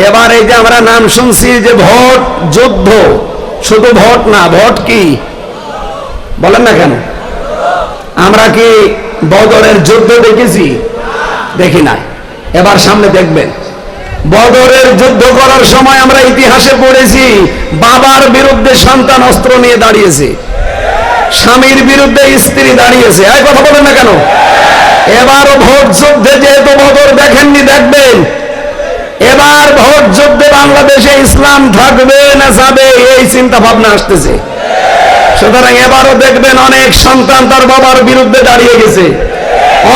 এবার এই যে আমরা নাম শুনছি যে ভোট যুদ্ধ, শুধু ভোট না, ভোট কি বলেন না কেন? আমরা কি বদরের যুদ্ধ দেখেছি? দেখি না। এবার সামনে দেখবেন, বদরের যুদ্ধ করার সময় আমরা ইতিহাসে পড়েছি বাবার বিরুদ্ধে সন্তান অস্ত্র নিয়ে দাঁড়িয়েছে, স্বামীর বিরুদ্ধে স্ত্রী দাঁড়িয়েছে। এই কথা বলেন না কেন? এবারও ভোট যুদ্ধে যেহেতু বদর দেখেননি, দেখবেন এবার ভোট যুদ্ধে বাংলাদেশে ইসলাম থাকবে না যাবে, এই চিন্তা ভাবনা আসতেছে। সুতরাং এবারও দেখবেন অনেক সন্তান তার বাবার বিরুদ্ধে দাঁড়িয়ে গেছে,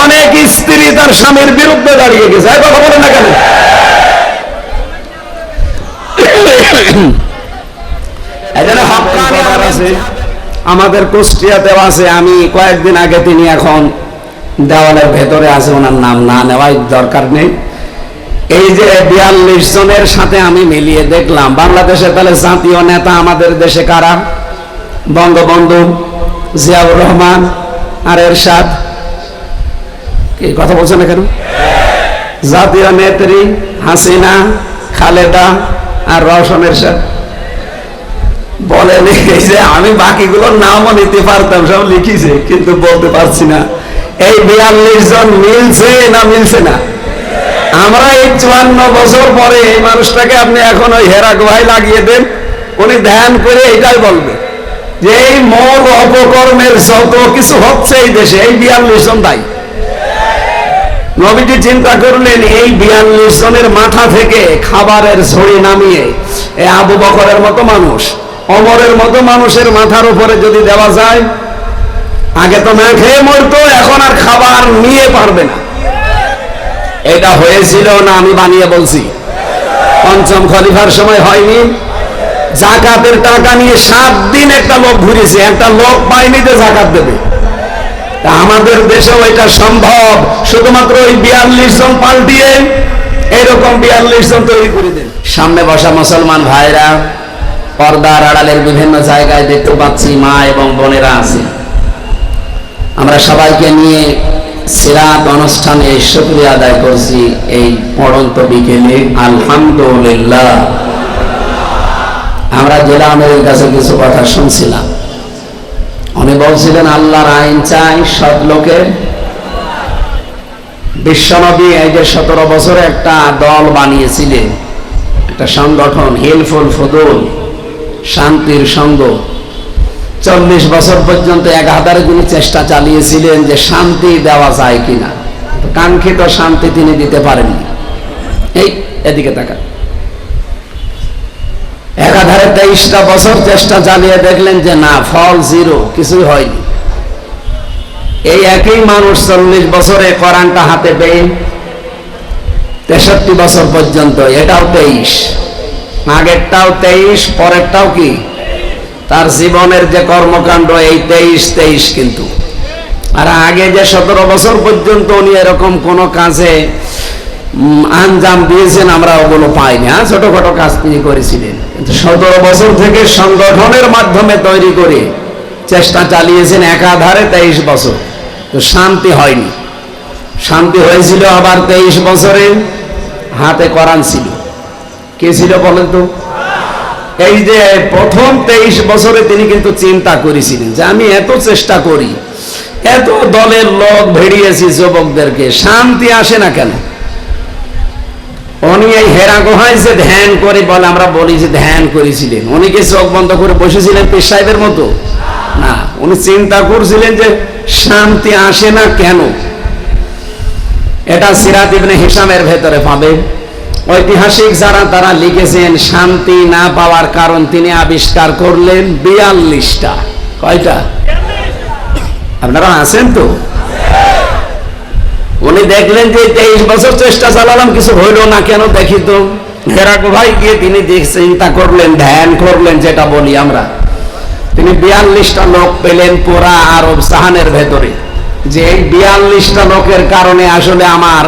অনেক স্ত্রী তার স্বামীর বিরুদ্ধে দাঁড়িয়ে গেছে। এই কথা বলেন না কেন? আমাদের কুষ্টিয়াতেও আছে, আমি কয়েকদিন আগে, তিনি এখন দেওয়ালের ভেতরে আছে, ওনার নাম না নেওয়াই দরকার নেই। এই যে 42 জনের সাথে আমি মিলিয়ে দেখলাম বাংলাদেশে তাহলে জাতীয় নেতা আমাদের দেশে কারা? বঙ্গবন্ধু, জিয়াউর রহমান আর এরশাদ। কি কথা বলছেন না কেন? জাতীয় নেত্রী হাসিনা, খালেদা আর রওশন এরশাদ। বলেন এই যে আমি বাকিগুলোর নামও নিতে পারতাম, সব লিখিছে, কিন্তু বলতে পারছি না। এই 42 জন মিলছে না মিলছে না? আমরা এই 54 বছর পরে এই মানুষটাকে আপনি এখন ওই হেরা গুহায় লাগিয়ে দেন, উনি ধ্যান করে এটাই বলবে যে এই মোর অপকর্মের যত কিছু হচ্ছে এই দেশে এই 42 জন দায়ী। নবীজি চিন্তা করলেন এই 42 জনের মাথা থেকে খাবারের ঝুড়ি নামিয়ে এই আবু বকরের মতো মানুষ, ওমরের মতো মানুষের মাথার উপরে যদি দেওয়া যায়, আগে তো না খেয়ে মরতো, এখন আর খাবার নিয়ে পারবে না। এটা হয়েছিল না আমি বানিয়ে বলছি? পঞ্চম খলিফার সময় হয়নি? যাকাতের টাকা নিয়ে 7 দিন একটা লোক ঘুরেছে, একটা লোক পায়নি যে যাকাত দেবে। তা আমাদের দেশেও এটা সম্ভব, শুধুমাত্র ওই 42 জন পাল্টিয়ে এরকম 42 জন তৈরি করে দেন। সামনে বসা মুসলমান ভাইরা, পর্দার আড়ালের বিভিন্ন জায়গায় দেখতে পাচ্ছি মা এবং বোনেরা আছে। আমরা সবাইকে নিয়ে সিরাত অনুষ্ঠানে শুকরিয়া আদায় করছি এই পড়ন্ত বিকেলে। আলহামদুলিল্লাহ। আমরা জেলা আমিরের কাছে কিছু কথা শুনছিলাম, উনি বলছিলেন আল্লাহর আইন চাই সৎ লোকের। বিশ্বনবী এই যে 17 বছরে একটা দল বানিয়েছিলেন, একটা সংগঠন, হিলফুল ফুদুল, শান্তির সঙ্গ। 40 বছর পর্যন্ত একাধারে তিনি চেষ্টা চালিয়েছিলেন যে শান্তি দেওয়া যায় কিনা, কাঙ্ক্ষিত শান্তি তিনি দিতে পারেননি। এই এদিকে তাকা, একাধারে 23টা বছর চেষ্টা চালিয়ে দেখলেন যে না, ফল জিরো, কিছুই হয়নি। এই একই মানুষ 40 বছরে কোরআনটা হাতে পেয়ে 63 বছর পর্যন্ত, এটাও 23, আগেরটাও 23, পরেরটাও কি? তার জীবনের যে কর্মকাণ্ড এই 23 কিন্তু। আর আগে যে 17 বছর পর্যন্ত উনি এরকম কোন কাজে আঞ্জাম দিয়েছেন আমরা ওগুলো পাইনি। ছোটখাটো কাজ তিনি করেছিলেন, কিন্তু 17 বছর থেকে সংগঠনের মাধ্যমে তৈরি করে চেষ্টা চালিয়েছেন একাধারে 23 বছর, তো শান্তি হয়নি। শান্তি হয়েছিল আবার 23 বছরে হাতে কোরআন ছিল। কে ছিল বলেন তো? এই যে প্রথম 23 বছরে তিনি কিন্তু চিন্তা করেছিলেন যে আমি এত চেষ্টা করি, এত দলের লোক ভেড়িয়েছি যুবকদেরকে, শান্তি আসে না কেন? উনি এই হেরা গুহায় যে ধ্যান করে, বলে আমরা বলি যে ধ্যান করেছিলেন, উনি কি চোখ বন্ধ করে বসেছিলেন পীর সাহেবের মতো? না, উনি চিন্তা করছিলেন যে শান্তি আসে না কেন। এটা সিরাত ইবনে হিশামের ভেতরে পাবে। ঐতিহাসিক যারা তারা লিখেছেন শান্তি না পাওয়ার কারণ তিনি আবিষ্কার করলেন 42টা। কয়টা? আপনারা আছেন তো? উনি দেখলেন যে 23 বছর চেষ্টা চালালাম, কিছু হইল না কেন, দেখি তো। হেরা গুহায় গিয়ে তিনি চিন্তা করলেন, ধ্যান করলেন, যেটা বলি আমরা। তিনি 42টা লোক পেলেন পুরা আরব জাহানের ভেতরে, যে এই 42টা লোকের কারণে আসলে আমার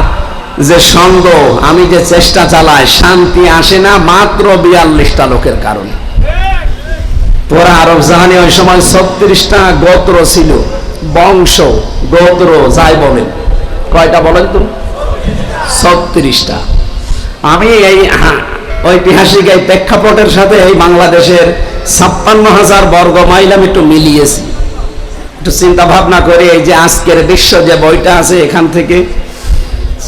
যে সঙ্গ, আমি যে চেষ্টা চালাই, শান্তি আসে না, মাত্র 42টা লোকের কারণে। পুরা আরব জাহানে ওই সময় 36টা গোত্র ছিল, বংশ, গোত্র যাই বলেন। কয়টা বলেন তো? 36টা। আমি এই ঐতিহাসিক এই প্রেক্ষাপটের সাথে এই বাংলাদেশের 56,000 বর্গ মাইল আমি একটু মিলিয়েছি। একটু চিন্তা ভাবনা করে এই যে আজকের বিশ্ব যে বইটা আছে এখান থেকে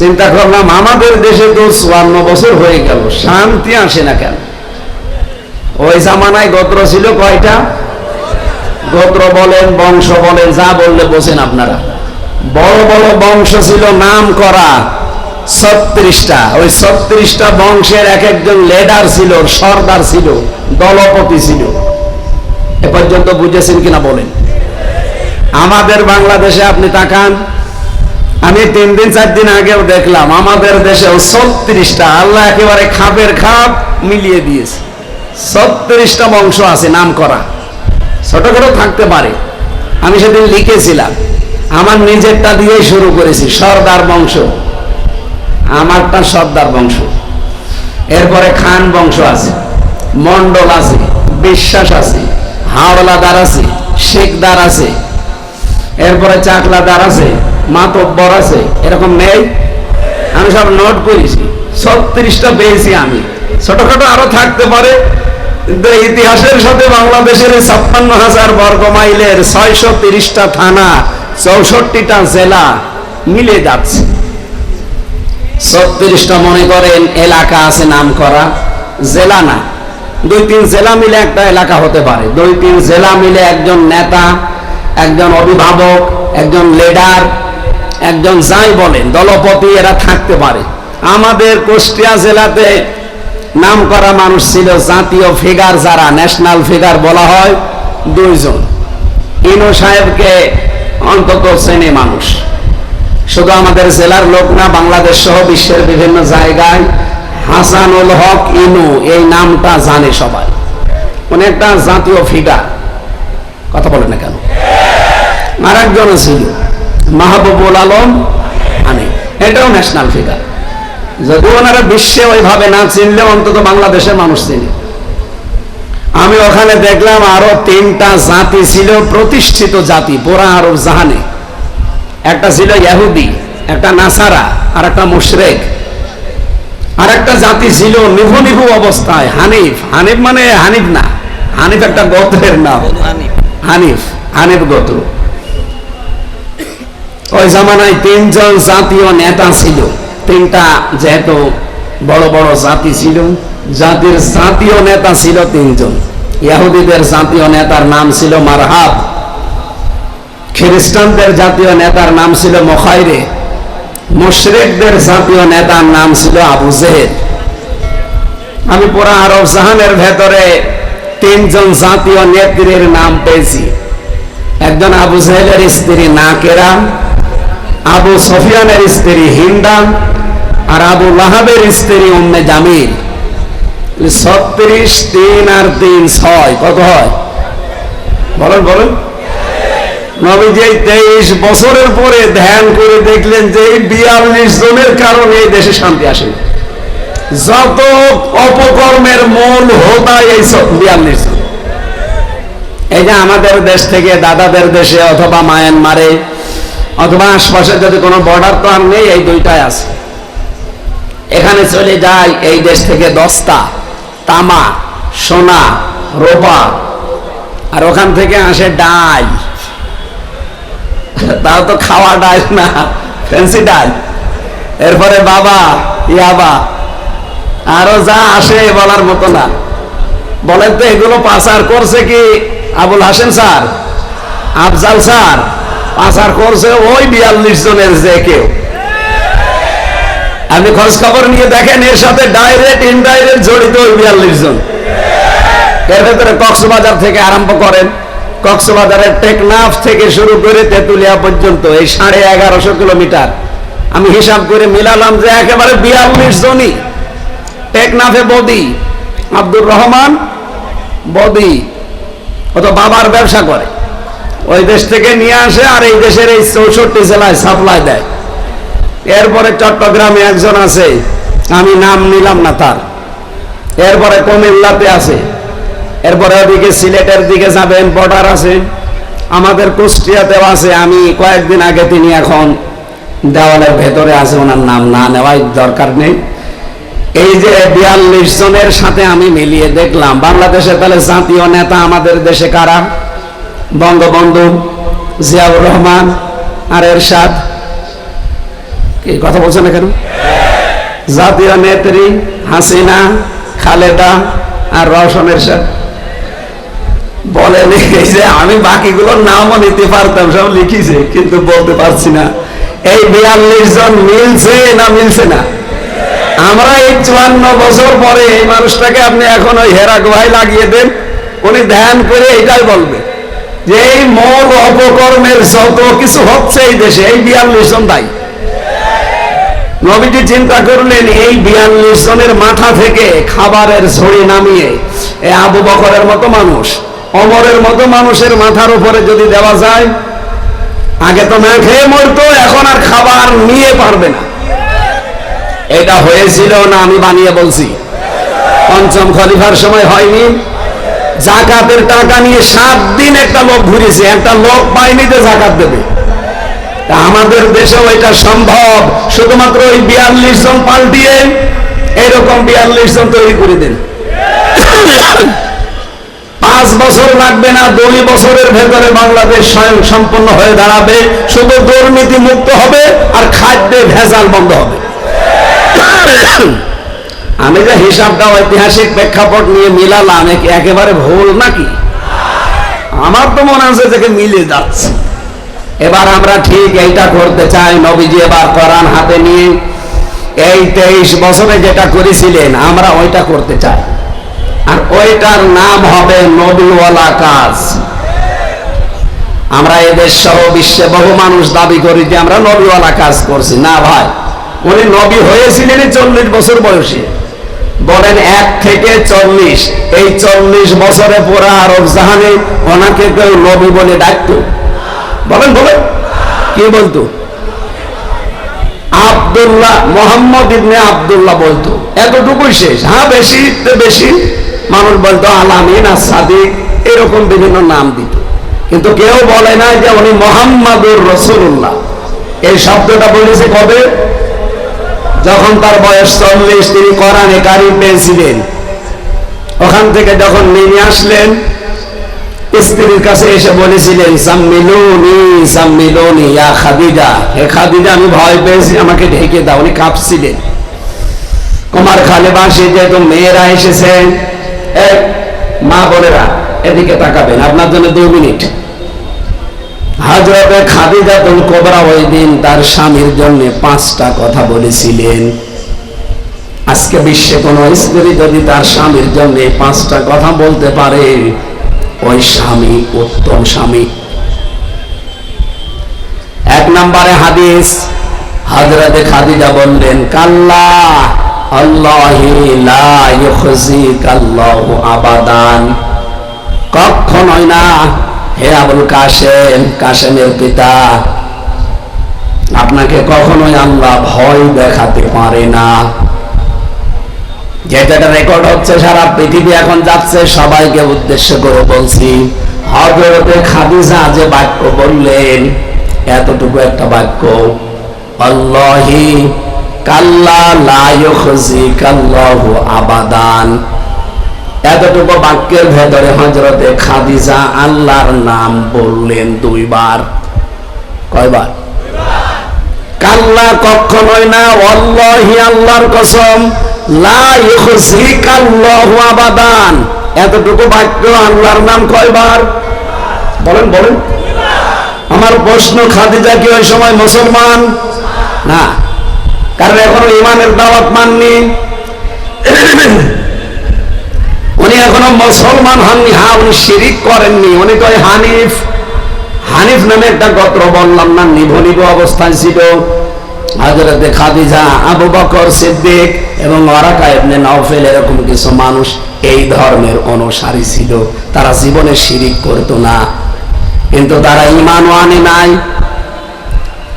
চিন্তা করলাম আমাদের দেশে তো 54 বছর হয়ে গেল, শান্তি আসে না কেন? ওই জামানায় গোত্র ছিল কয়টা? গোত্র বলেন, বংশ বলেন, যা বললে বোঝেন আপনারা। বড় বড় বংশ ছিল, নাম করা 36টা। ওই 36টা বংশের এক একজন লিডার ছিল, সর্দার ছিল, দলপতি ছিল। এ পর্যন্ত বুঝেছেন কিনা বলেন? আমাদের বাংলাদেশে আপনি তাকান, আমি 3 দিন 4 দিন আগেও দেখলাম আমাদের দেশেও 36টা, আল্লাহ একেবারে খাপের খাপ মিলিয়ে দিয়েছে। 36টা বংশ আছে নাম করা, ছোটখাটো থাকতে পারে। আমি সেদিন লিখেছিলাম, আমার নিজেরটা দিয়েই শুরু করেছি, সর্দার বংশ, আমারটা সর্দার বংশ। এরপরে খান বংশ আছে, মন্ডল আছে, বিশ্বাস আছে, হাওলাদার আছে, শেখদার আছে, এরপরে চাকলাদার আছে, মাতব্বর আছে। এরকম নেই? আমি সব নোট করেছি, 36টা পেয়েছি আমি। ছোটখাটো আরো থাকতে পারে, কিন্তু ইতিহাসের সাথে বাংলাদেশের 56,000 বর্গ মাইলের 630টা থানা, 64টা জেলা মিলে যাচ্ছে। 36টা মনে করেন এলাকা আছে নাম করা, জেলা না। 2-3 জেলা মিলে একটা এলাকা হতে পারে, 2-3 জেলা মিলে একজন নেতা, একজন অভিভাবক, একজন লিডার, একজন যাই বলেন দলপতি, এরা থাকতে পারে। আমাদের কুষ্টিয়া জেলাতে নাম করা মানুষ ছিল, জাতীয় ফিগার যারা ন্যাশনাল ফিগার বলা হয়, 2 জন। ইনু সাহেবকে অন্তত চেনে মানুষ, শুধু আমাদের জেলার লোক না, বাংলাদেশ সহ বিশ্বের বিভিন্ন জায়গায় হাসানুল হক ইনু এই নামটা জানে সবাই। উনি একটা জাতীয় ফিগার, কথা বলে না কেন? আর একজন ছিল মাহবুবুল আলম আনি, এটাও ন্যাশনাল ফিগার। যদি ওনারা বিশ্বে ওইভাবে না চিনলে অন্তত বাংলাদেশের মানুষ চিনে। আমি ওখানে দেখলাম আরো 3টা জাতি ছিল, প্রতিষ্ঠিত জাতি পুরা আরব জাহানে। একটা ছিল ইহুদি, একটা নাসারা, আর একটা মুশরিক। আর একটা জাতি ছিল নিভু নিভু অবস্থায় হানিফ। হানিফ মানে হানিফ না, হানিফ একটা গোত্রের নাম, হানিফ, হানিফ গোত্র। ওই জামানায় 3 জন জাতীয় নেতা ছিল। 3টা যেহেতু বড় বড় জাতি ছিল, জাতির জাতীয় নেতা ছিল 3 জন। ইহুদিদের জাতীয় নেতার নাম ছিল মারহাব, খ্রিস্টানদের জাতীয় নেতার নাম ছিল মুখাইরে, মুশরিকদের জাতীয় নেতার নাম ছিল আবু জেহেল। আমি পুরা আরব জাহানের ভেতরে 3 জন জাতীয় নেত্রীর নাম পেয়েছি। একজন আবু জেহেলের স্ত্রী নাকেরা, আবু সুফিয়ানের স্ত্রী হিন্দা, আর আবু লাহাবের স্ত্রী উম্মে জামিল। 36, 3 আর 3 6, কত হয় বলেন বলেন? নবীজি 23 বছরের পরে ধ্যান করে দেখলেন যে এই 42 জনের কারণে এই দেশে শান্তি আসে। যত অপকর্মের মূল হোতা এই 42 জন। এই যে আমাদের দেশ থেকে দাদাদের দেশে অথবা মায়ানমারে অথবা আশপাশে যদি কোনো বর্ডার তো আর নেই, এই 2টাই আছে। এখানে চলে যায় এই দেশ থেকে দস্তা, তামা, সোনা, রূপা, আর ওখান থেকে আসে ডাল। তাও তো খাওয়া ডাল না, ফ্যান্সি ডাল। এরপরে বাবা, ইয়াবা, আরো যা আসে বলার মতো না। বলেন তো এগুলো পাচার করছে কি আবুল হাসেম স্যার, আফজাল স্যার? পাচার করছে ওই 42 জনের যে কেউ। আপনি খোঁজ খবর নিয়ে দেখেন, এর সাথে ডাইরেক্ট ইনডাইরেক্ট জড়িত ওই 42 জন। এর ভেতরে কক্সবাজার থেকে আরম্ভ করেন, কক্সবাজারের টেকনাফ থেকে শুরু করে তেতুলিয়া পর্যন্ত এই 1150 কিলোমিটার আমি হিসাব করে মিলালাম যে একেবারে 42 জনই। টেকনাফে বদি, আব্দুর রহমান বদি, ও তো বাবার ব্যবসা করে, ওই দেশ থেকে নিয়ে আসে আর এই দেশের এই 64 জেলায় সাপ্লাই দেয়। এরপরে চট্টগ্রামে একজন আছে, আমি নাম নিলাম না তার। এরপরে কুমিল্লাতে আছে, এরপরে ওদিকে সিলেটের দিকে যাবেন বর্ডার আছে, আমাদের কুষ্টিয়াতেও আছে। আমি কয়েকদিন আগে, তিনি এখন দেওয়ালের ভেতরে আছে, ওনার নাম না নেওয়াই দরকার নেই। এই যে 42 জনের সাথে আমি মিলিয়ে দেখলাম বাংলাদেশে তাহলে জাতীয় নেতা আমাদের দেশে কারা? বঙ্গবন্ধু, জিয়াউর রহমান আর এরশাদ। কি কথা বলছেন না কেন? জাতীয় নেত্রী হাসিনা, খালেদা আর রওশন এরশাদ। বলেন এই যে আমি বাকিগুলোর নামও নিতে পারতাম, সব লিখিছে, কিন্তু বলতে পারছি না। এই 42 জন মিলছে না মিলছে না? আমরা এই 54 বছর পরে এই মানুষটাকে আপনি এখন ওই হেরা গুহায় লাগিয়ে দেন, উনি ধ্যান করে এটাই বলবে যে এই মূল অপকর্মের যত কিছু হচ্ছে এই দেশে এই 42 জন দায়ী। নবীজি চিন্তা করলেন এই 42 জনের মাথা থেকে খাবারের ঝুড়ি নামিয়ে এই আবু বকরের মতো মানুষ, ওমরের মতো মানুষের মাথার উপরে যদি দেওয়া যায়, আগে তো না খেয়ে মরতো, এখন আর খাবার নিয়ে পারবে না। এটা হয়েছিল না আমি বানিয়ে বলছি? পঞ্চম খলিফার সময় হয়নি? জাকাতের টাকা নিয়ে 7 দিন একটা লোক ঘুরেছে, একটা লোক পায়নি যে জাকাত দেবে। আমাদের দেশেও এটা সম্ভব, শুধুমাত্র ওই 42 জন পাল্টিয়ে এরকম 42 জন তৈরি করে দেন। 5 বছর লাগবে না, 2 বছরের ভেতরে বাংলাদেশ স্বয়ং সম্পন্ন হয়ে দাঁড়াবে। শুধু দুর্নীতি মুক্ত হবে আর খাদ্যে ভেজাল বন্ধ হবে। আমি যে হিসাবটা ঐতিহাসিক প্রেক্ষাপট নিয়ে মিলালাম, একেবারে ভুল নাকি? আমার তো মনে হচ্ছে যে মিলে যাচ্ছে। এবার আমরা ঠিক এইটা করতে চাই। নবীজি এবার কোরআন হাতে নিয়ে এই 23 বছরে যেটা করেছিলেন আমরা ওইটা করতে চাই, আর ওইটার নাম হবে নবীওয়ালা কাজ। আমরা এদেশ সহ বিশ্বে বহু মানুষ দাবি করি যে আমরা নবীওয়ালা কাজ করছি। না ভাই, উনি নবী হয়েছিলেন 40 বছর বয়সে। বলেন 1 থেকে 40, এই 40 বছরে পুরা আরব জাহানে ওনাকে কেউ নবী বলে ডাকতো? বলেন বলেন, কি বলতো? আব্দুল্লাহ, মোহাম্মদ ইবনে আব্দুল্লাহ বলতো, এতটুকুই শেষ। হ্যাঁ, বেশি বেশি মানুষ বলতো আলামিন আর সাদিক, এরকম বিভিন্ন নাম দিত, কিন্তু কেউ বলে না যে উনি মোহাম্মদুর রাসূলুল্লাহ। এই শব্দটা বলেছে কবে? যখন তার বয়স 40, তিনি কোরআনে কারীম পেয়েছিলেন। ওখান থেকে যখন নেমে আসলেন, স্ত্রীর কাছে এসে বলেছিলেন সাম্মিলুনি সাম্মিলুনি ইয়া খাদিজা, হে খাদিজা আমি ভয় পেয়েছি, আমাকে ঢেকে দাও। উনি কাঁপছিলেন। কুমার খালে বাসে যেহেতু মেয়েরা এসেছেন, মা বোনেরা এদিকে তাকাবেন, আপনার জন্য 2 মিনিট। হযরতে খাদিজাতুল কুবরা ওই দিন তার স্বামীর জন্য 5টা কথা বলেছিলেন। আজকে বিশ্বে কোন স্ত্রী যদি তার স্বামীর জন্য 5টা কথা বলতে পারে, ওই স্বামী উত্তম স্বামী। 1 নম্বরে হাদিস, হযরতে খাদিজা বললেন কাল্লা আল্লাহি লা ইউখজিকাল্লাহু আবাদান, কখনোই না হে আবুল কাসেম, কাসেমের পিতা, আপনাকে কখনোই আল্লাহ ভয় দেখাতে পারে না। যেটা রেকর্ড হচ্ছে সারা পৃথিবী এখন যাচ্ছে, সবাইকে উদ্দেশ্য করে বলছি। হযরতে খাদিজা যে বাক্য বললেন, এতটুকু একটা বাক্য, আল্লাহি কাল্লা লা ইউখজিকাল্লাহু আবাদান, এতটুকু বাক্যের ভেতরে হযরতে খাদিজা আল্লাহর নাম বললেন 2 বার। কয়বার? কাল্লা কখনোই না, ওয়াল্লাহি আল্লাহর কসম, লা ইউখজিকাল্লাহু আবাদান, এতটুকু বাক্য আল্লাহর নাম কয়বার? বলেন বলেন। আমার প্রশ্ন, খাদিজা কি ওই সময় মুসলমান? না, কারণ এখনো ঈমানের দাওয়াত মাননি। উনি এখনো মুসলমান হননি। হ্যাঁ, উনি শিরিক করেননি, উনি তো হানিফ। হানিফ নামে একটা গোত্র বললাম না, নিভু অবস্থায় ছিল। হযরতে খাদিজা, আবু বকর সিদ্দিক এবং ওয়ারাকা ইবনে নাওফেল, এরকম কিছু মানুষ এই ধর্মের অনুসারী ছিল। তারা জীবনে শিরিক করতো না, কিন্তু তারা ঈমানও আনে নাই।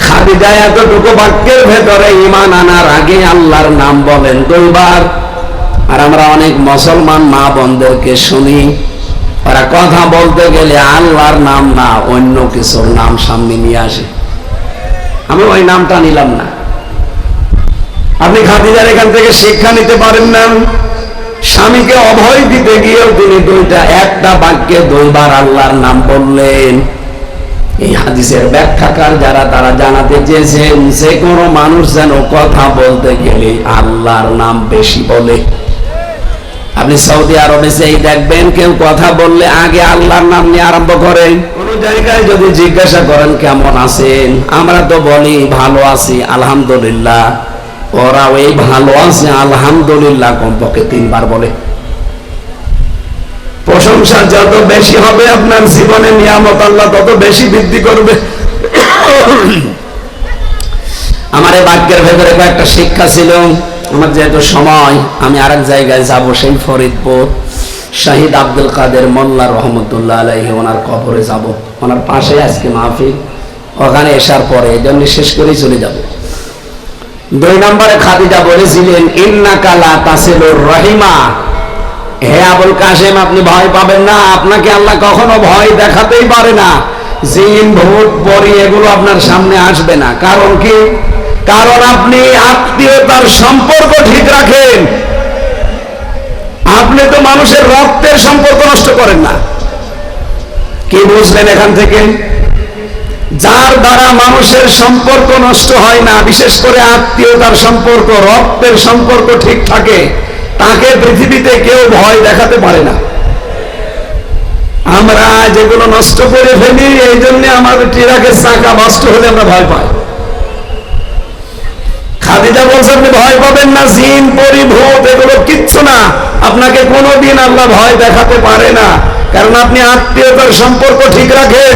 খাদিজা এতটুকু বাক্যের ভেতরে ঈমান আনার আগে আল্লাহর নাম বলেন 2 বার। আর আমরা অনেক মুসলমান মা বোনদেরকে শুনি, ওরা কথা বলতে গেলে আল্লাহর নাম না, অন্য কিছুর নাম সামনে নিয়ে আসে। আমি ওই নামটা নিলাম না। আপনি খাদিজার এখান থেকে শিক্ষা নিতে পারেন না? স্বামীকে অভয় দিতে গিয়েও তিনি একটা বাক্যে দুইবার আল্লাহর নাম বললেন। এই হাদিসের ব্যাখ্যাকার যারা, তারা জানাতে চেয়েছেন যে কোনো মানুষ যেন কথা বলতে গেলে আল্লাহর নাম বেশি বলে। আপনি সৌদি আরবে সেই দেখবেন কেউ কথা বললে আগে আল্লাহর নাম নিয়ে আরম্ভ করেন। কোন জায়গায় যদি জিজ্ঞাসা করেন কেমন আছেন, আমরা তো বলি ভালো আছি আলহামদুলিল্লাহ, ওরা ওই ভালো আছে আলহামদুলিল্লাহ কমপক্ষে 3 বার বলে। প্রশংসা যত বেশি হবে আপনার জীবনে নিয়ামত আল্লাহ তত বেশি বৃদ্ধি করবে। আমার এই বাক্যের ভেতরে কয়েকটা শিক্ষা ছিল। আমার যেহেতু সময়, আমি আরেক জায়গায় যাব, সেই ফরিদপুর শহীদ আব্দুল কাদের মোল্লা রহমতুল্লাহ আলাইহি, ওনার কবরে যাব। ওনার পাশে আজকে মাহফিল, ওখানে আসার পরে এই জন্য শেষ করেই চলে যাব। 2 নম্বরে খাদিজা বলেছিলেন ইন্নাকা লা তাসিলুর রহিমা, হে আবুল কাসেম আপনি ভয় পাবেন না, আপনাকে আল্লাহ কখনো ভয় দেখাতেই পারে না। জিন ভূত পরি এগুলো আপনার সামনে আসবে না। কারণ কি? কারণ আপনি আত্মীয়তার সম্পর্ক ঠিক রাখেন। আপনি তো মানুষের রক্তের সম্পর্ক নষ্ট করেন না। কি বুঝলেন এখান থেকে? যার দ্বারা মানুষের সম্পর্ক নষ্ট হয় না, বিশেষ করে আত্মীয়তার সম্পর্ক, রক্তের সম্পর্ক ঠিক থাকে, তাকে পৃথিবীতে কেউ ভয় দেখাতে পারে না। আমরা যেগুলো নষ্ট করে ফেলি, এই জন্য আমাদের ট্রাকের চাকা নষ্ট হলে আমরা ভয় পাই। খাদিজা বলছে আপনি ভয় পাবেন না, জিন পরি ভূত এগুলো কিচ্ছু না, আপনাকে কোনোদিন আল্লাহ ভয় দেখাতে পারে না, কারণ আপনি আত্মীয়তার সম্পর্ক ঠিক রাখেন।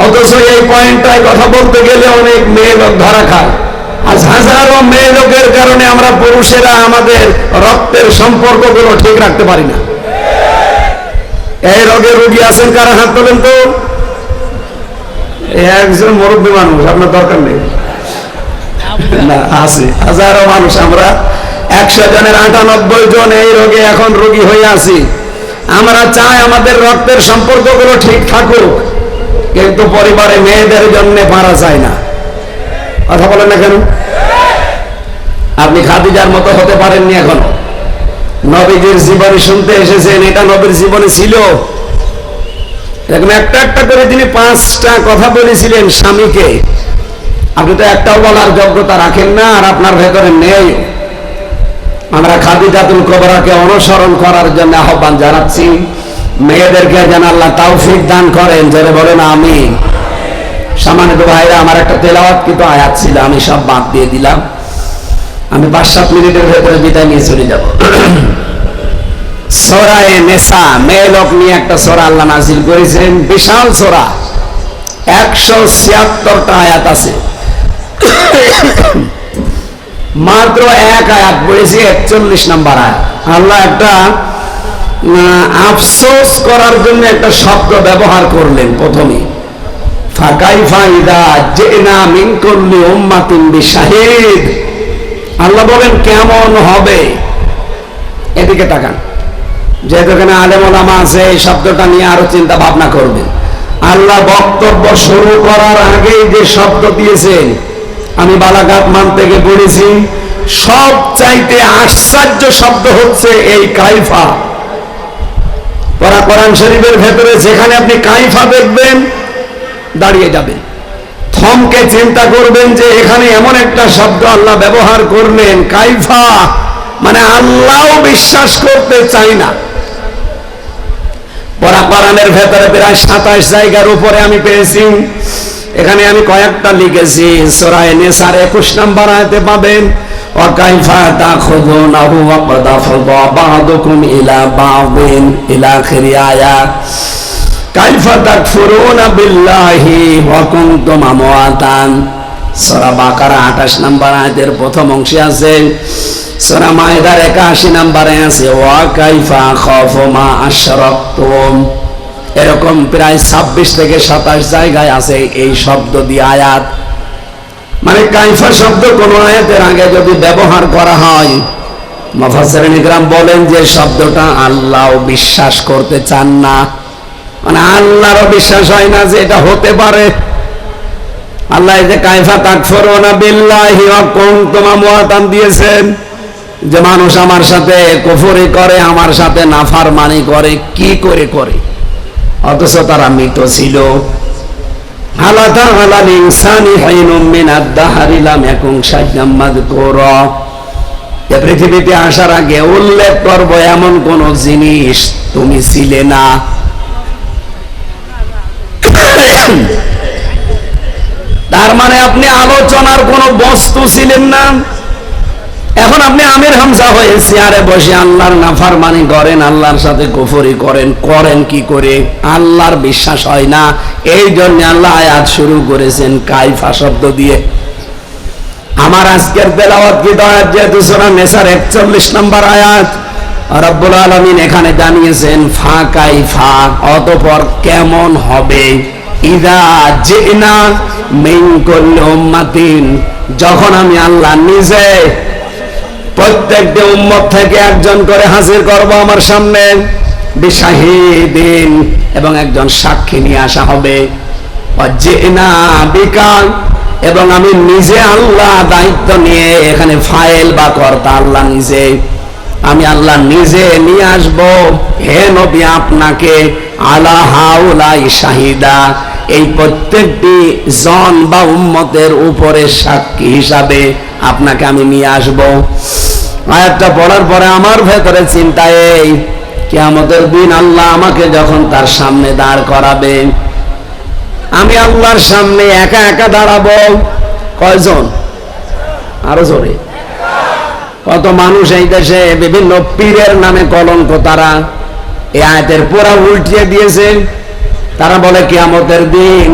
অথচ এই পয়েন্টটায় কথা বলতে গেলে অনেক মেয়ে লোক ধরা খায়। আজ হাজারো মেয়ে লোকের কারণে আমরা পুরুষেরা আমাদের রক্তের সম্পর্কগুলো ঠিক রাখতে পারি না। এই রোগের রোগী আছেন কারা? হাত তোলেন তো। একজন মুরব্বী মানুষ, আপনার দরকার নেই না, আছে হাজারো মানুষ। আমরা 100 জনের 98 জন এই রোগে এখন রোগী হয়ে আছি। আমরা চাই আমাদের রক্তের সম্পর্কগুলো ঠিক থাকুক, কিন্তু পরিবারে মেয়েদের জন্য পারা যায় না। কথা বলেন না কেন? আপনি খাদিজার মতো হতে পারেননি এখনো। নবীজির জীবনী শুনতে এসেছেন, এটা নবীর জীবনে ছিল। এরকম একটা একটা করে তিনি 5টা কথা বলেছিলেন স্বামীকে। আপনি তো একটাও বলার যোগ্যতা রাখেন না, আর আপনার ভেতরে নেই। আমরা খাদিজাতুল কুবরাকে অনুসরণ করার জন্য আহ্বান জানাচ্ছি। মেয়েদেরকে যেন আল্লাহ তৌফিক দান করেন, যারা বলেন আমিন। সম্মানিত ভাইরা, আমার একটা তেলাওয়াতকৃত আয়াত ছিল, আমি সব বাদ দিয়ে দিলাম। আমি 5-7 মিনিটের ভেতরে বিদায় নিয়ে চলে যাব। সূরা নিসা, মেয়ে লোক নিয়ে একটা সূরা আল্লাহ নাযিল করেছেন, বিশাল সূরা, 176টা আয়াত আছে। মাত্র এক আয়াত পড়েছি, 41 নম্বর আয়াত। আল্লাহ একটা আফসোস করার জন্য একটা শব্দ ব্যবহার করলেন প্রথমে, ফাকাইফা ইযা জিনা মিন কুল্লি উম্মাতিন বিশাহিদ। আল্লাহ বলেন কেমন হবে। এদিকে তাকান, যেহেতু এখানে আলেম ওলামা আছে, এই শব্দটা নিয়ে আরো চিন্তা ভাবনা করবেন। আল্লাহ বক্তব্য শুরু করার আগেই যে শব্দ দিয়েছেন, আমি বালাগাত মান থেকে পড়েছি, সব চাইতে আশ্চর্য শব্দ হচ্ছে এই কাইফা। কোরআন শরীফের ভেতরে যেখানে আপনি কাইফা দেখবেন, দাঁড়িয়ে যাবেন, থমকে চিন্তা করবেন যে এখানে এমন একটা শব্দ আল্লাহ ব্যবহার করলেন, কাইফা, মানে আল্লাহও বিশ্বাস করতে চাই না। কোরআনের ভেতরে প্রায় 27 জায়গার উপরে আমি পেয়েছি। এখানে আমি কয়েকটা লিখেছি। সূরা নিসার 21 নম্বর আয়াতে পাবেন, ওয়া কাইফা তাখুযুনাহু ওয়া ক্বাদ আফদা বা'দুকুম ইলা বা'দিন ইলা আখিরি আয়াত। কাইফা তাকফুরুনা বিল্লাহি ওয়া কুনতুম আমওয়াতান। সূরা বাকারা 28 নম্বর আয়াতের প্রথম অংশে আছে। সূরা মায়েদার 81 নম্বরে আছে, ওয়া কাইফা খাফু মা আশরাকতুম। এরকম প্রায় 26 থেকে 27 জায়গায় আছে এই শব্দ দিয়ে আয়াত। মানে কাইফা শব্দ কোন আয়াতের আগে যদি ব্যবহার করা হয়, মুফাসসিরিন ইকরাম বলেন যে শব্দটা আল্লাহ বিশ্বাস করতে চান না, মানে আল্লাহরও বিশ্বাস হয় না যে এটা হতে পারে। আল্লাহ এই যে কাইফা তাকফুরুনা বিল্লাহি ওয়া কুনতুম আমওয়াতান দিয়েছেন, যে মানুষ আমার সাথে কুফরি করে, আমার সাথে নাফরমানি করে, কি করে করে, অথচ তারা মৃত ছিল। আলা তাআলা লিনসানি হাইনুম মিনাদ দাহরি লাম ইয়াকুন শাইআম মাযকুরা, এ পৃথিবীতে আসার আগে উল্লেখ করব এমন কোন জিনিস তুমি ছিলে না। তার মানে আপনি আলোচনার কোন বস্তু ছিলেন না। এখন আপনি আমির হামজা হয়ে চেয়ারে বসে আল্লাহর নাফরমানি করেন, আল্লাহর সাথে কুফরি করেন। করেন কি করে? আল্লাহর বিশ্বাস হয় না, এই জন্য আল্লাহ আয়াত শুরু করেছেন কাইফা শব্দ দিয়ে। আমার আজকের তেলাওয়াত কি আয়াত, যেহেতু সূরা নিসার 41 নম্বর আয়াত, রব্বুল আলামিন এখানে জানিয়েছেন ফা কাইফা, অতঃপর কেমন হবে। ইযা জিনা মিন কুল্লি উম্মাতিন, যখন আমি আল্লাহ নিজে প্রত্যেকটি উম্মত থেকে একজন করে হাজির করব আমার সামনে, বিশাহিদিন, এবং একজন সাক্ষী নিয়ে আসা হবে। ওয়াজিনা বিকা, এবং আমি নিজে আল্লাহ দায়িত্ব নিয়ে, এখানে ফাইল বা কর্তা আল্লাহ নিজে, আমি আল্লাহ নিজে নিয়ে আসব হে নবী আপনাকে, আলা হাউলাই শাহিদা, এই প্রত্যেকটি জন বা উম্মতের উপরে সাক্ষী হিসাবে আপনাকে আমি নিয়ে আসব। আয়াতটা পড়ার পরে আমার ভেতরে চিন্তা এই, কিয়ামতের দিন আল্লাহ আমাকে যখন তার সামনে দাঁড় করাবে, আমি আল্লাহর সামনে একা একা দাঁড়াবো। কয়জন? আরো জোরে। কত মানুষ এই দেশে বিভিন্ন পীরের নামে কলঙ্ক, তারা এই আয়াতের পুরা উল্টিয়ে দিয়েছে। তারা বলে কিয়ামতের দিন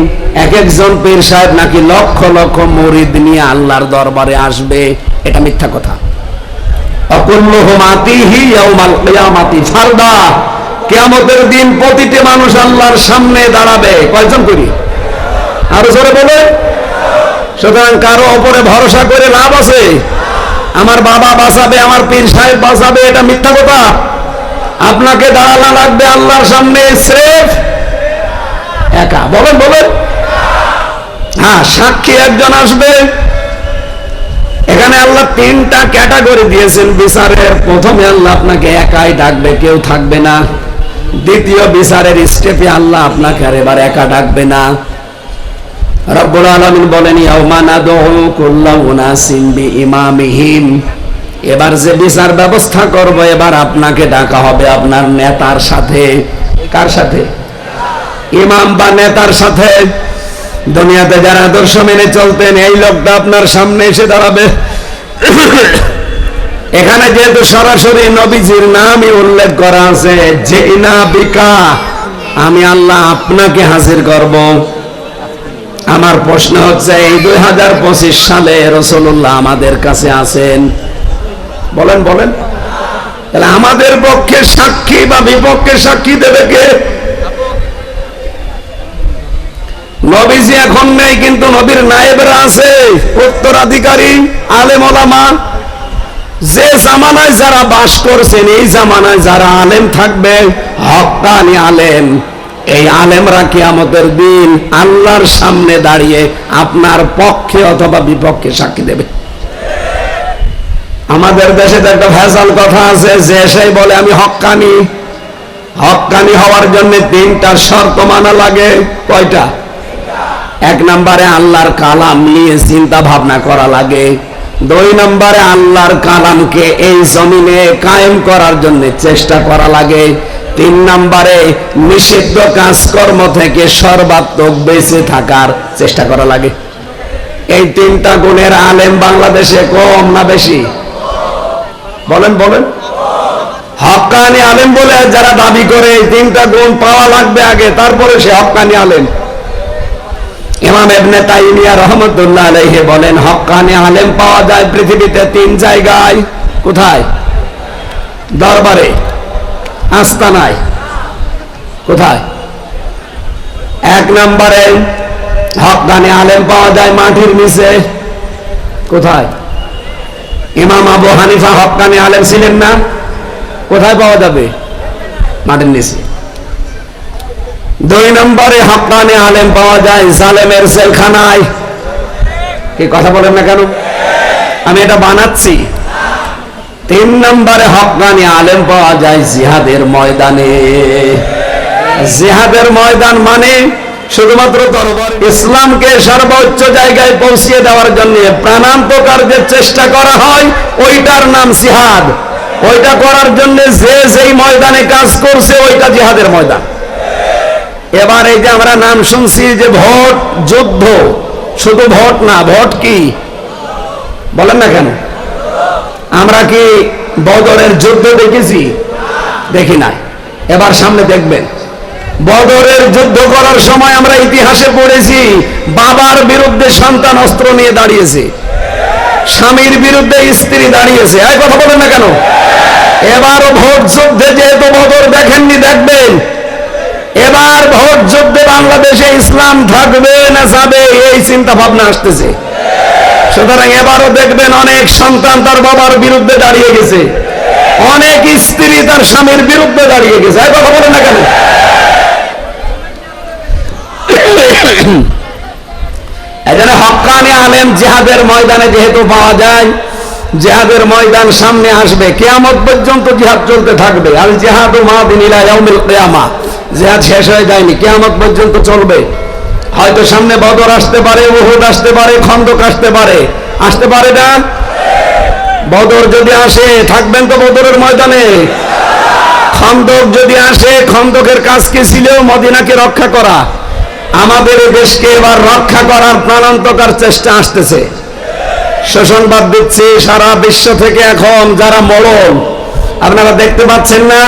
এক একজন পীর সাহেব নাকি লক্ষ লক্ষ মুরিদ নিয়ে আল্লাহর দরবারে আসবে। এটা মিথ্যা কথা। অকুল্লুহুম আতিহি ইয়াউমাল কিয়ামাতি ফারদা, কিয়ামতের দিন প্রতিটি মানুষ আল্লাহর সামনে দাঁড়াবে। কয়জন করি? আরো জোরে বলে। সুতরাং কারো উপরে ভরসা করে লাভ আছে? আমার বাবা বাঁচাবে, আমার পীর সাহেব বাঁচাবে, এটা মিথ্যা কথা। আপনাকে দাঁড়ানো লাগবে আল্লাহর সামনে স্রেফ একা। বলেন বলেন। হ্যাঁ, সাক্ষী একজন আসবে। এখানে আল্লাহ তিনটা ক্যাটাগরি দিয়েছেন বিচারের। প্রথমে আল্লাহ আপনাকে একাই ডাকবে, কেউ থাকবে না। দ্বিতীয় বিচারের স্টেপে আল্লাহ আপনাকে আর এবার একা ডাকবে না। রব্বুল আলামিন বলেন ইয়াউমা নাদউ কুল্লা উনাসিন বিইমামিহিম, এবার যে বিচার ব্যবস্থা করব, এবার আপনাকে ডাকা হবে আপনার নেতার সাথে। কার সাথে? ইমাম বা নেতার সাথে। দুনিয়াতে যারা আদর্শ মেনে চলতেন, এই লোকটা আপনার সামনে এসে দাঁড়াবে। এখানে যেহেতু সরাসরি নবীজির নামই উল্লেখ করা আছে, জিনা বিকা, আমি আল্লাহ আপনাকে হাজির করব। আমার প্রশ্ন হচ্ছে, এই 2025 সালে রাসূলুল্লাহ আমাদের কাছে আছেন? বলেন বলেন। তাহলে আমাদের পক্ষে সাক্ষী বা বিপক্ষে সাক্ষী দেবে কে? নবীজি এখন নেই, কিন্তু নবীর নায়েবরা আছে, উত্তরাধিকারী আলেম ওলামা। যে জামানায় যারা বাস করছেন, এই জামানায় যারা আলেম থাকবে, হক্কানি আলেম, এই আলেমরা কিয়ামতের দিন আল্লাহর সামনে দাঁড়িয়ে আপনার পক্ষে অথবা বিপক্ষে সাক্ষী দেবে। আমাদের দেশে তো একটা ভেজাল কথা আছে, যে সেই বলে আমি হক্কানি। হক্কানি হওয়ার জন্য তিনটা শর্ত মানা লাগে। কয়টা? এক নম্বরে আল্লাহর কালাম নিয়ে চিন্তা ভাবনা করা লাগে। দুই নম্বরে আল্লাহর কালামকে এই জমিনে কায়েম করার জন্য চেষ্টা করা লাগে। তিন নম্বরে নিষিদ্ধ কাজকর্ম থেকে সর্বাত্মক বেঁচে থাকার চেষ্টা করা লাগে। এই তিনটা গুণের আলেম বাংলাদেশে কম না বেশি? বলেন বলেন। হক্কানি আলেম বলে যারা দাবি করে, এই তিনটা গুণ পাওয়া লাগবে আগে, তারপরে সে হক্কানি আলেম। ইমাম ইবনে তাইমিয়া রাহমাতুল্লাহ আলাইহি বলেন, হক্কানি আলেম পাওয়া যায় পৃথিবীতে তিন জায়গায়। কোথায়? দরবারে, আস্তানায়। কোথায়? এক নম্বরে হক্কানি আলেম পাওয়া যায় মাটির নিচে। কোথায়? ইমাম আবু হানিফা হক্কানি আলেম ছিলেন না? কোথায় পাওয়া যাবে? মাটির নিচে। দুই নম্বরে হক্কানি আলেম পাওয়া যায় জালেমের জেলখানায়। কি কথা বলেন না কেন? আমি এটা বানাচ্ছি। 3 নম্বরে হক্কানি আলেম পাওয়া যায় জিহাদের ময়দানে। জিহাদের ময়দান মানে শুধুমাত্র তরবারি। ইসলামকে সর্বোচ্চ জায়গায় পৌঁছিয়ে দেওয়ার জন্য প্রাণান্তকার যে চেষ্টা করা হয় ওইটার নাম জিহাদ। ওইটা করার জন্য যে যেই ময়দানে কাজ করছে ওইটা জিহাদের ময়দান। এবার এই যে আমরা নাম শুনছি যে ভোট যুদ্ধ, শুধু ভোট না, ভোট কি বলেন না কেন? আমরা কি বদরের যুদ্ধ দেখেছি? দেখি নাই। এবার সামনে দেখবেন বদরের যুদ্ধ করার সময় আমরা ইতিহাসে পড়েছি বাবার বিরুদ্ধে সন্তান অস্ত্র নিয়ে দাঁড়িয়েছে, স্বামীর বিরুদ্ধে স্ত্রী দাঁড়িয়েছে। এই কথা বলেন না কেন? এবারও ভোট যুদ্ধে যেহেতু বদর দেখেননি, দেখবেন এবার ভোট যুদ্ধে বাংলাদেশে ইসলাম থাকবে না যাবে এই চিন্তা ভাবনা আসতেছে। সুতরাং এবারও দেখবেন অনেক সন্তান তার বাবার বিরুদ্ধে দাঁড়িয়ে গেছে, অনেক স্ত্রী তার স্বামীর বিরুদ্ধে দাঁড়িয়ে গেছে। এই কথা বলেন না কেন? এজন্য হক্কানি আলেম জিহাদের ময়দানে যেহেতু পাওয়া যায়, জিহাদের ময়দান সামনে আসবে, কিয়ামত পর্যন্ত জিহাদ চলতে থাকবে। আল জিহাদু মাদিন ইলা ইয়াউমিল কিয়ামাহ। জিহাদ শেষ হয়ে যায়নি, কিয়ামত পর্যন্ত চলবে। হয়তো সামনে বদর আসতে পারে, উহুদ আসতে পারে, খন্দক আসতে পারে, আসতে পারে না? বদর যদি আসে থাকবেন তো বদরের ময়দানে। খন্দক যদি আসে, খন্দকের কাজ কি ছিল? মদিনাকে রক্ষা করা। আমাদের দেশকে এবার রক্ষা করার প্রাণান্তকার চেষ্টা আসতেছে। সুসংবাদ দিচ্ছি, সারা বিশ্ব থেকে এখন যারা মরণ আপনারা দেখতে পাচ্ছেন না,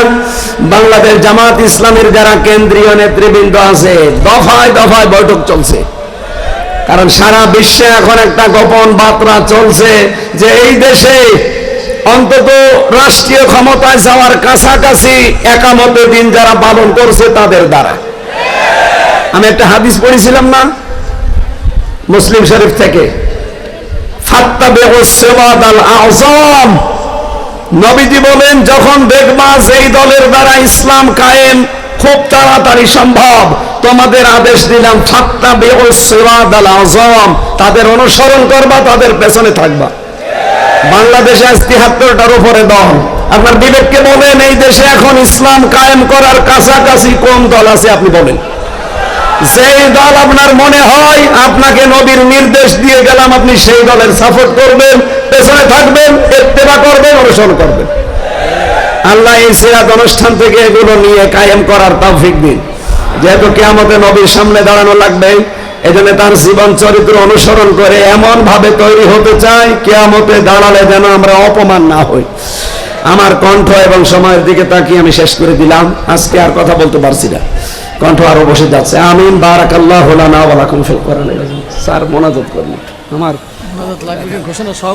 বাংলাদেশ জামাত ইসলামের যারা কেন্দ্রীয় নেতৃবৃন্দ আছে দফায় দফায় বৈঠক চলছে। কারণ সারা বিশ্বে এখন একটা গোপন বার্তা চলছে যে এই দেশে অন্তত রাষ্ট্রীয় ক্ষমতায় যাওয়ার কাছাকাছি একামতে দিন যারা পালন করছে তাদের দ্বারা। আমি একটা হাদিস পড়েছিলাম না মুসলিম শরীফ থেকে, ফাত্তাবিউস সিরাতাল আযম। নবীজি বলেন যখন দেখবা যেই দলের দ্বারা ইসলাম কায়েম খুব তাড়াতাড়ি সম্ভব, তোমাদের আদেশ দিলাম ফাত্তাবিউস সিরাতাল আযম, তাদের অনুসরণ করবা, তাদের পেছনে থাকবা। বাংলাদেশে ৭৩টার উপরে দল। আপনার বিবেককে বলেন এই দেশে এখন ইসলাম কায়েম করার কাছাকাছি কোন দল আছে আপনি বলেন। যেই দল আপনার মনে হয় আপনাকে নবীর নির্দেশ দিয়ে গেলাম, আপনি সেই দলের সাপোর্ট করবেন, পেছনে থাকবেন, ইত্তেবা করবেন, অনুসরণ করবেন। আল্লাহ এই সিরাত অনুষ্ঠান থেকে এগুলো নিয়ে কায়েম করার তৌফিক দিন। যেহেতু কিয়ামতে নবীর সামনে দাঁড়ানো লাগবে, এজন্য তার জীবন চরিত্র অনুসরণ করে এমন ভাবে তৈরি হতে চাই কিয়ামতে দাঁড়ালে যেন আমরা অপমান না হই। আমার কণ্ঠ এবং সময়ের দিকে তাকিয়ে আমি শেষ করে দিলাম, আজকে আর কথা বলতে পারছি না, কণ্ঠ আরো বসে যাচ্ছে। আমিন। বারাকাল্লাহু লানা ওয়া লাকুম ফিল কোরআনিল আযীম। স্যার মোনাজাত করুন। আমার মোনাজাত লাগবে ঘোষণা সব